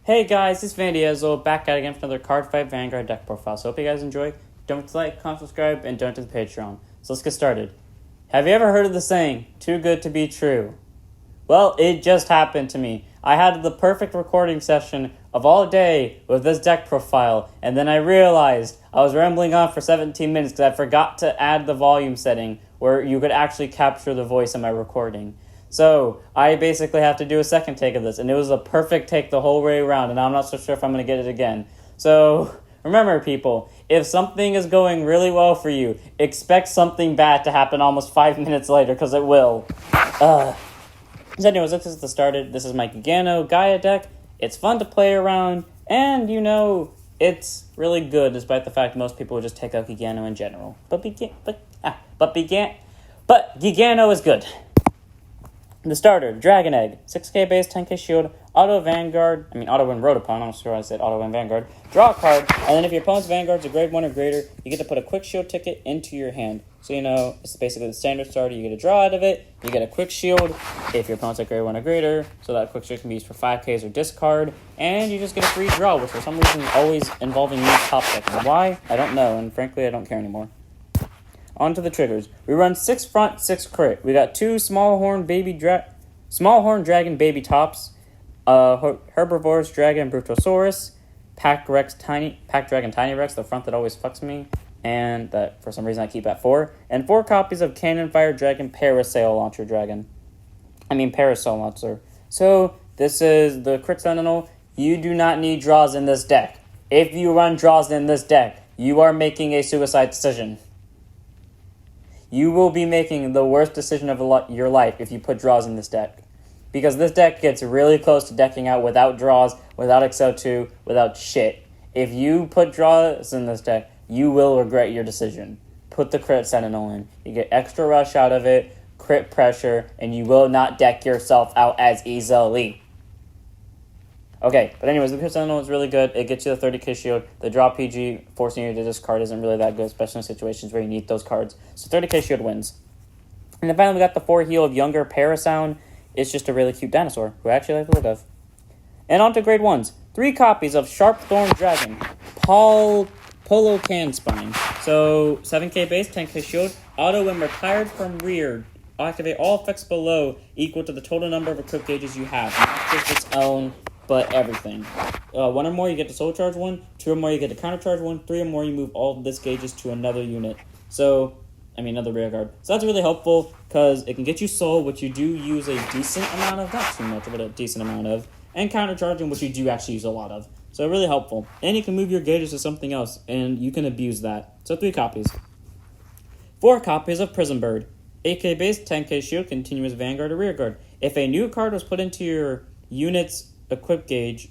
Hey guys, this is Van Diesel, back at it again for another Card Fight Vanguard deck profile. So hope you guys enjoy. Don't forget to like, comment, subscribe, and donate to the Patreon. So let's get started. Have you ever heard of the saying, too good to be true? Well, it just happened to me. I had the perfect recording session of all day with this deck profile, and then I realized I was rambling on for 17 minutes because I forgot to add the volume setting where you could actually capture the voice in my recording. So I basically have to do a second take of this, and it was a perfect take the whole way around, and I'm not so sure if I'm going to get it again. So remember, people, if something is going really well for you, expect something bad to happen almost 5 minutes later, because it will. So anyways, this is the started. This is my Giganno Gaia deck. It's fun to play around, and it's really good, despite the fact most people would just take out Giganno in general. But Giganno is good. The starter, Dragon Egg, 6k base, 10k shield, auto win Rotapon, I'm sure I said auto win Vanguard, draw a card, and then if your opponent's Vanguard's a grade 1 or greater, you get to put a quick shield ticket into your hand. So it's basically the standard starter, you get a draw out of it, you get a quick shield if your opponent's a grade 1 or greater, so that quick shield can be used for 5ks or discard, and you just get a free draw, which for some reason is always involving me top decking. Why? I don't know, and frankly I don't care anymore. On to the triggers. We run 6 front, 6 crit. We got 2 small horn dragon baby tops, Herbivorous Dragon Brutosaurus, Pack Dragon Tiny Rex, the front that always fucks me, and that for some reason I keep at 4, and 4 copies of Cannon Fire Dragon Parasail Launcher. So this is the Crit Sentinel. You do not need draws in this deck. If you run draws in this deck, you are making a suicide decision. You will be making the worst decision of your life if you put draws in this deck. Because this deck gets really close to decking out without draws, without XL2, without shit. If you put draws in this deck, you will regret your decision. Put the Crit Sentinel in. You get extra rush out of it, crit pressure, and you will not deck yourself out as easily. Okay, but anyways, the Crit Sentinel is really good. It gets you the 30k shield. The draw PG forcing you to discard isn't really that good, especially in situations where you need those cards. So 30k shield wins. And then finally we got the 4 heal of Younger Parasound. It's just a really cute dinosaur, who I actually like the look of. And on to grade 1s. 3 copies of Sharp Thorn Dragon, Polo Can Spine. So 7k base, 10k shield. Auto when retired from rear. Activate all effects below equal to the total number of equipped gauges you have. Not just its own, but everything. 1 or more, you get to soul charge 1. 2 or more, you get to counter charge 1. 3 or more, you move all of this gauges to another unit. Another rear guard. So that's really helpful because it can get you soul, which you do use a decent amount of, not too much, but a decent amount of, and counter charging, which you do actually use a lot of. So really helpful. And you can move your gauges to something else, and you can abuse that. So 3 copies. 4 copies of Prison Bird. 8k base, 10k shield, continuous Vanguard or rear guard. If a new card was put into your unit's equip gauge,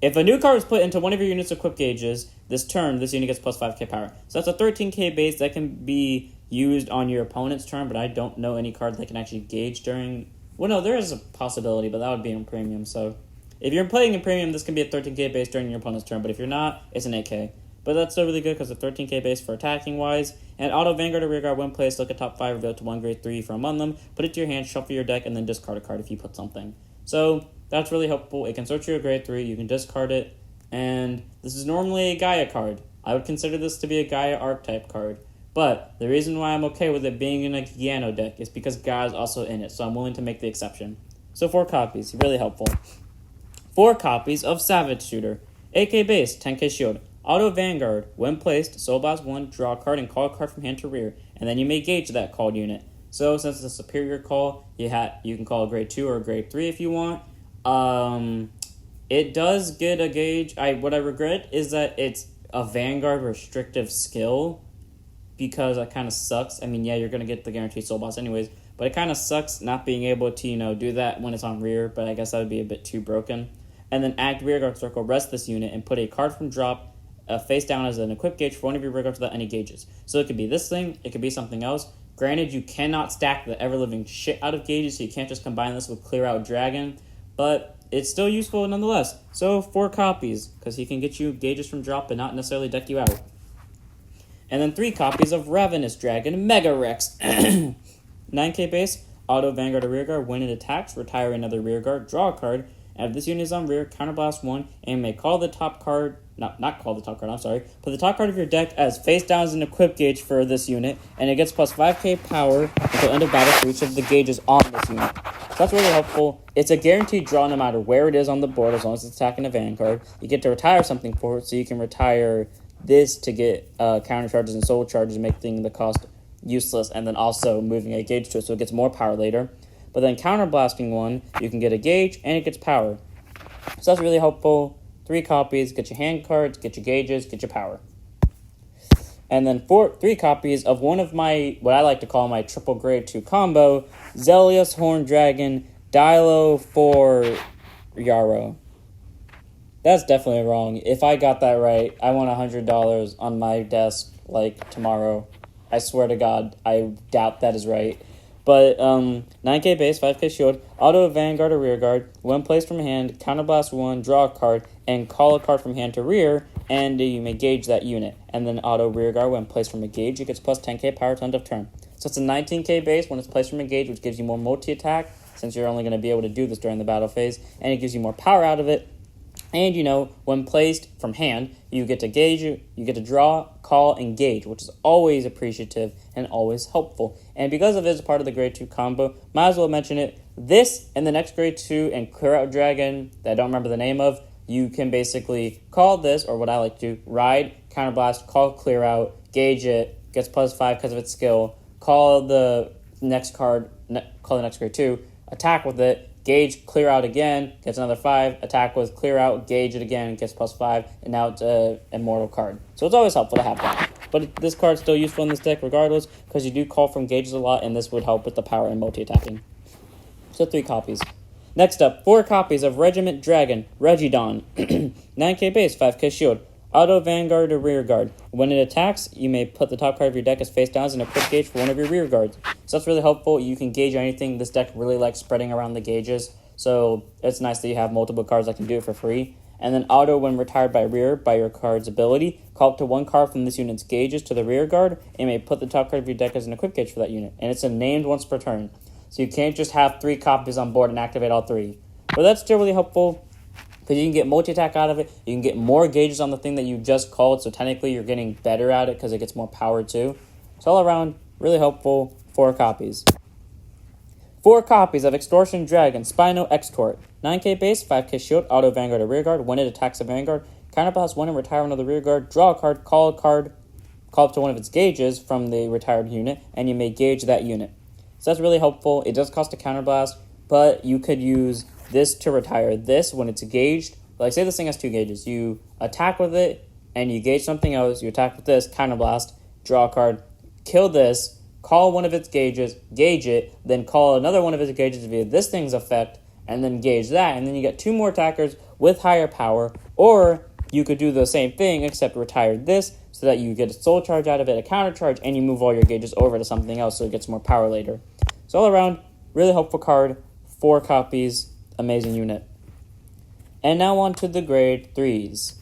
if a new card was put into one of your unit's equip gauges this turn, this unit gets plus 5k power. So that's a 13k base that can be used on your opponent's turn, but I don't know any card that can actually gauge during... Well, no, there is a possibility, but that would be in premium. So if you're playing in premium, this can be a 13k base during your opponent's turn, but if you're not, it's an 8k. But that's still really good because it's a 13k base for attacking-wise. And auto Vanguard or rear guard when placed, look at top 5, reveal to 1 grade 3 from among them, put it to your hand, shuffle your deck, and then discard a card if you put something. So that's really helpful. It can search your grade 3, you can discard it, and this is normally a Gaia card. I would consider this to be a Gaia archetype card. But the reason why I'm okay with it being in a Giganno deck is because Gaia is also in it, so I'm willing to make the exception. So 4 copies, really helpful. 4 copies of Savage Shooter. 8k base, 10k shield. Auto Vanguard, when placed, Soul Blast 1, draw a card and call a card from hand to rear, and then you may gauge that called unit. So since it's a superior call, you can call a grade 2 or a grade 3 if you want. It does get a gauge. What I regret is that it's a Vanguard restrictive skill, because that kind of sucks. You're going to get the guaranteed soul boss anyways, but it kind of sucks not being able to, do that when it's on rear, but I guess that would be a bit too broken. And then act rear guard circle, rest this unit, and put a card from drop face down as an equipped gauge for one of your rear guards without any gauges. So it could be this thing, it could be something else. Granted, you cannot stack the ever-living shit out of gauges, so you can't just combine this with Clear Out Dragon, but it's still useful nonetheless. So 4 copies, because he can get you gauges from drop but not necessarily deck you out. And then 3 copies of Ravenous Dragon Mega Rex. 9k base, auto Vanguard or rear guard, when it attacks, retire another rear guard, draw a card, And if this unit is on rear, counterblast 1, and you may call the top card, not call the top card, I'm sorry, put the top card of your deck as face down as an equip gauge for this unit, and it gets plus 5k power until end of battle for each of the gauges on this unit. So that's really helpful. It's a guaranteed draw no matter where it is on the board, as long as it's attacking a Vanguard. You get to retire something for it, so you can retire this to get counter charges and soul charges, making the cost useless, and then also moving a gauge to it so it gets more power later. But then counterblasting 1, you can get a gauge and it gets power. So that's really helpful. 3 copies, get your hand cards, get your gauges, get your power. And then 3 copies of one of my, what I like to call my triple grade 2 combo, Zelius Horned Dragon, Dilo for Yarrow. That's definitely wrong. If I got that right, I want $100 on my desk, like, tomorrow. I swear to God, I doubt that is right. But 9k base, 5k shield, auto Vanguard or rear guard. When placed from hand, counterblast 1, draw a card, and call a card from hand to rear, and you may gauge that unit. And then auto rear guard, when placed from a gauge, it gets plus 10k power to end of turn. So it's a 19k base when it's placed from a gauge, which gives you more multi-attack, since you're only going to be able to do this during the battle phase, and it gives you more power out of it. And, when placed from hand, you get to gauge, you get to draw, call, and gauge, which is always appreciative and always helpful. And because of it is part of the grade 2 combo, might as well mention it. This and the next grade 2 and Clear Out Dragon, that I don't remember the name of, you can basically call this, or what I like to do, ride, counterblast, call Clear Out, gauge it, gets plus 5 because of its skill, call the next card, call the next grade 2, attack with it, gauge, clear out again, gets another 5, attack with clear out, gauge it again, gets plus 5, and now it's an immortal card. So it's always helpful to have that. But this card's still useful in this deck regardless, because you do call from gauges a lot, and this would help with the power and multi-attacking. So 3 copies. Next up, 4 copies of Regiment Dragon, Regidon. 9k base, 5k shield. Auto Vanguard or rear guard. When it attacks, you may put the top card of your deck as face down as an equip gauge for one of your rear guards. So that's really helpful. You can gauge anything. This deck really likes spreading around the gauges, so it's nice that you have multiple cards that can do it for free. And then auto when retired by rear by your card's ability, call up to 1 card from this unit's gauges to the rear guard, and you may put the top card of your deck as an equip gauge for that unit. And it's named once per turn. So you can't just have 3 copies on board and activate all 3. But that's still really helpful, because you can get multi-attack out of it. You can get more gauges on the thing that you just called, so technically you're getting better at it because it gets more power too. So all around, really helpful. 4 copies. 4 copies of Extortion Dragon, Spino Extort. 9k base, 5k shield, auto Vanguard or rear guard. When it attacks a Vanguard, counterblast 1 and retire one of the rear guard. Draw a card, call up to one of its gauges from the retired unit, and you may gauge that unit. So that's really helpful. It does cost a counterblast, but you could use this to retire this when it's gauged. Like, say this thing has 2 gauges. You attack with it, and you gauge something else. You attack with this, counterblast, draw a card, kill this, call one of its gauges, gauge it, then call another one of its gauges via this thing's effect, and then gauge that. And then you get 2 more attackers with higher power. Or you could do the same thing, except retire this, so that you get a soul charge out of it, a counter charge, and you move all your gauges over to something else so it gets more power later. So all around, really helpful card. 4 copies. Amazing unit. And now on to the grade 3s.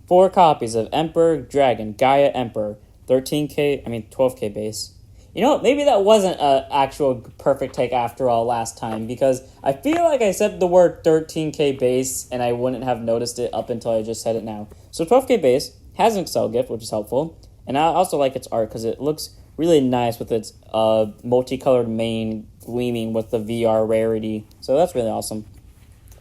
4 copies of Emperor Dragon, Gaia Emperor. 12k base. You know what? Maybe that wasn't an actual perfect take after all last time, because I feel like I said the word 13k base and I wouldn't have noticed it up until I just said it now. So 12k base has an Excel gift, which is helpful. And I also like its art because it looks really nice with its multicolored mane gleaming with the VR rarity. So that's really awesome.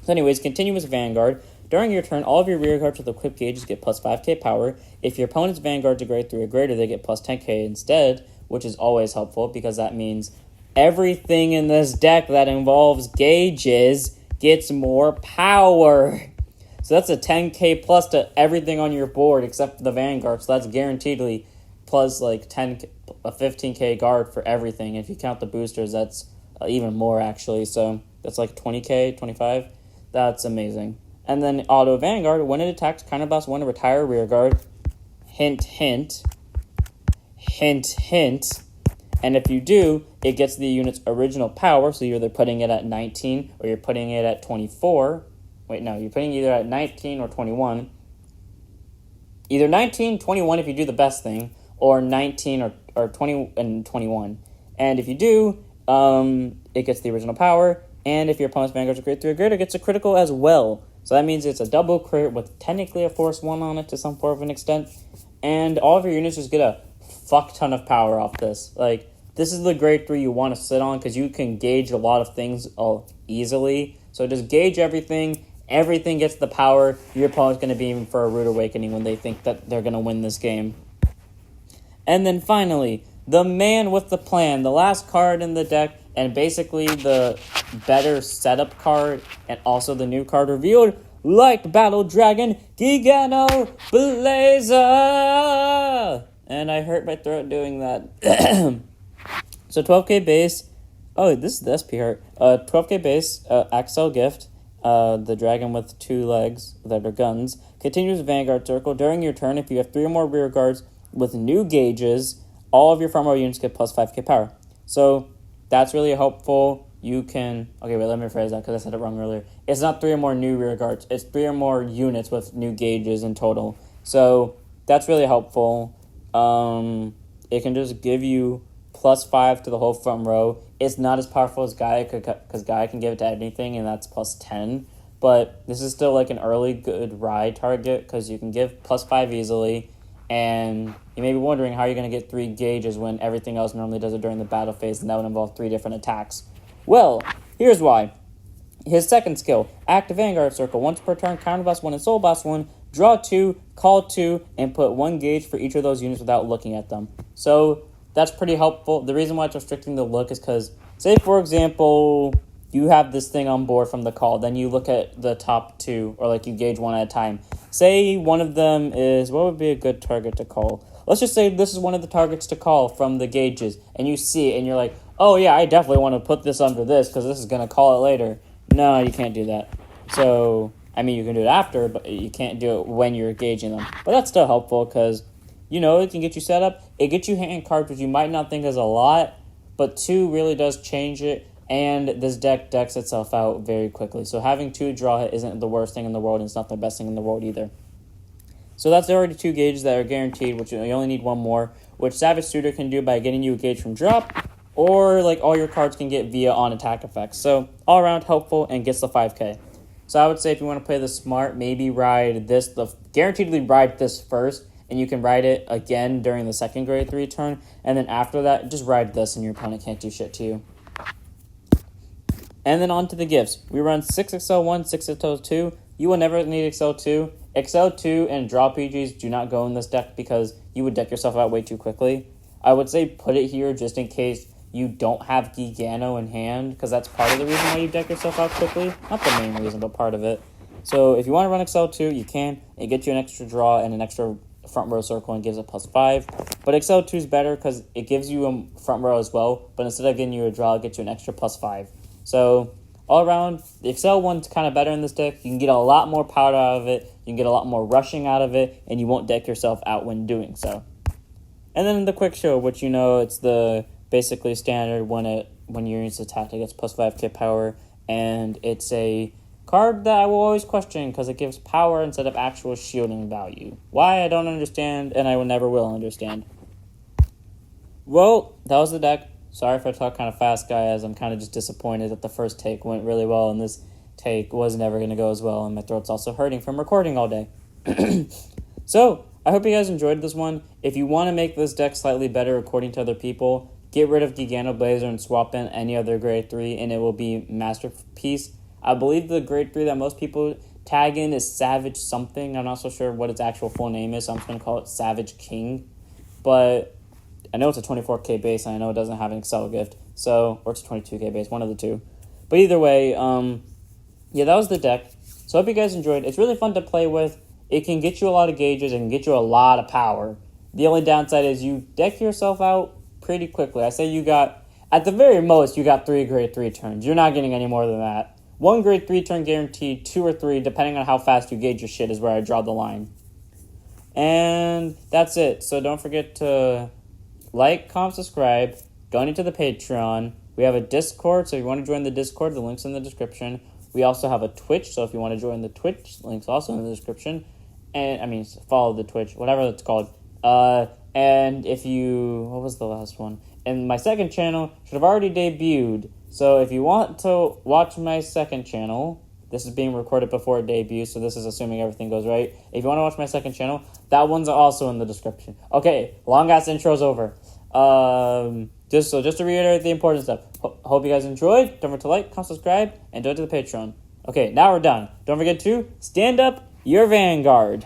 So anyways, continuous Vanguard. During your turn, all of your rear guards with equipped gauges get plus 5k power. If your opponent's Vanguards are grade 3 or greater, they get plus 10k instead, which is always helpful because that means everything in this deck that involves gauges gets more power. So that's a 10k plus to everything on your board except for the Vanguard. So that's guaranteedly plus like a 15k guard for everything. If you count the boosters, that's even more actually. So that's like 20k, 25. That's amazing. And then auto Vanguard, when it attacks, counterblast 1 to retire rear guard. Hint, hint. Hint, hint. And if you do, it gets the unit's original power, so you're either putting it at 19 or you're putting it at 24. Wait, no, you're putting it either at 19 or 21. Either 19, 21 if you do the best thing, or 19 or 20 and 21. And if you do, it gets the original power. And if your opponent's Vanguard's a grade 3 or greater, it gets a critical as well. So that means it's a double crit with technically a force 1 on it to some form of an extent. And all of your units just get a fuck ton of power off this. Like, this is the grade 3 you want to sit on because you can gauge a lot of things easily. So just gauge everything. Everything gets the power. Your opponent's going to be aiming for a Rude Awakening when they think that they're going to win this game. And then finally, the man with the plan. The last card in the deck, and basically the better setup card, and also the new card revealed, like Battle Dragon, Giganno Blazer! And I hurt my throat doing that. So 12k base. Oh, this is the SP art. 12k base, Axel Gift, the dragon with 2 legs that are guns, continues Vanguard Circle. During your turn, if you have 3 or more rear guards with new gauges, all of your front row units get plus 5k power. So that's really helpful. You can... Okay, wait, let me rephrase that because I said it wrong earlier. It's not 3 or more new rear guards. It's 3 or more units with new gauges in total. So that's really helpful. It can just give you plus 5 to the whole front row. It's not as powerful as Gaia because Gaia can give it to anything, and that's plus 10. But this is still like an early good ride target because you can give plus 5 easily. And you may be wondering how you're going to get 3 gauges when everything else normally does it during the battle phase, and that would involve 3 different attacks. Well, here's why. His second skill, Active Vanguard Circle. Once per turn, counterblast 1 and soul blast 1, draw 2, call 2, and put 1 gauge for each of those units without looking at them. So that's pretty helpful. The reason why it's restricting the look is because, say for example, you have this thing on board from the call, then you look at the top 2, or like you gauge 1 at a time. Say one of them is, what would be a good target to call? Let's just say this is one of the targets to call from the gauges, and you see it, and you're like, oh yeah, I definitely want to put this under this, because this is going to call it later. No, you can't do that. So, I mean, you can do it after, but you can't do it when you're gauging them. But that's still helpful, because, you know, it can get you set up. It gets you hand cards, which you might not think is a lot, but 2 really does change it. And this deck decks itself out very quickly. So having 2 draw hit isn't the worst thing in the world, and it's not the best thing in the world either. So that's already 2 gauges that are guaranteed, which you only need 1 more, which Savage Suitor can do by getting you a gauge from drop, or like all your cards can get via on attack effects. So all around helpful and gets the 5k. So I would say if you want to play this smart, maybe ride this, guaranteedly ride this first, and you can ride it again during the second grade 3 turn, and then after that, just ride this and your opponent can't do shit to you. And then on to the gifts. We run 6 XL1, 6 XL2. You will never need XL2. XL2 and draw PGs do not go in this deck because you would deck yourself out way too quickly. I would say put it here just in case you don't have Giganno in hand, because that's part of the reason why you deck yourself out quickly. Not the main reason, but part of it. So if you want to run XL2, you can. It gets you an extra draw and an extra front row circle and gives it plus 5. But XL2 is better because it gives you a front row as well, but instead of getting you a draw, it gets you an extra plus 5. So all around, the Excel one's kind of better in this deck. You can get a lot more power out of it. You can get a lot more rushing out of it, and you won't deck yourself out when doing so. And then the quick show, which you know, it's the basically standard when your unit's attacked, it gets plus 5k power, and it's a card that I will always question because it gives power instead of actual shielding value. Why, I don't understand, and I will never will understand. Well, that was the deck. Sorry if I talk kind of fast, guys. I'm kind of just disappointed that the first take went really well, and this take was never going to go as well, and my throat's also hurting from recording all day. So, I hope you guys enjoyed this one. If you want to make this deck slightly better according to other people, get rid of Giganno Blazer and swap in any other grade 3, and it will be masterpiece. I believe the grade 3 that most people tag in is Savage something. I'm not so sure what its actual full name is, so I'm just going to call it Savage King. But I know it's a 24k base, and I know it doesn't have an Excel gift, so, or it's a 22k base, one of the two. But either way, yeah, that was the deck. So I hope you guys enjoyed. It's really fun to play with. It can get you a lot of gauges and get you a lot of power. The only downside is you deck yourself out pretty quickly. I say you got, at the very most, you got 3 grade 3 turns. You're not getting any more than that. 1 grade 3 turn guaranteed, 2 or 3, depending on how fast you gauge your shit is where I draw the line. And that's it. So don't forget to like, comment, subscribe, donate to the Patreon. We have a Discord, so if you want to join the Discord, the link's in the description. We also have a Twitch, so if you want to join the Twitch, link's also in the description. And, I mean, follow the Twitch, whatever it's called. And if you... What was the last one? And my second channel should have already debuted. So if you want to watch my second channel... This is being recorded before it debuts, so this is assuming everything goes right. If you want to watch my second channel, that one's also in the description. Okay, long-ass intro's over. Just to reiterate the important stuff. Hope you guys enjoyed. Don't forget to like, comment, subscribe, and donate to the Patreon. Okay, now we're done. Don't forget to stand up your vanguard.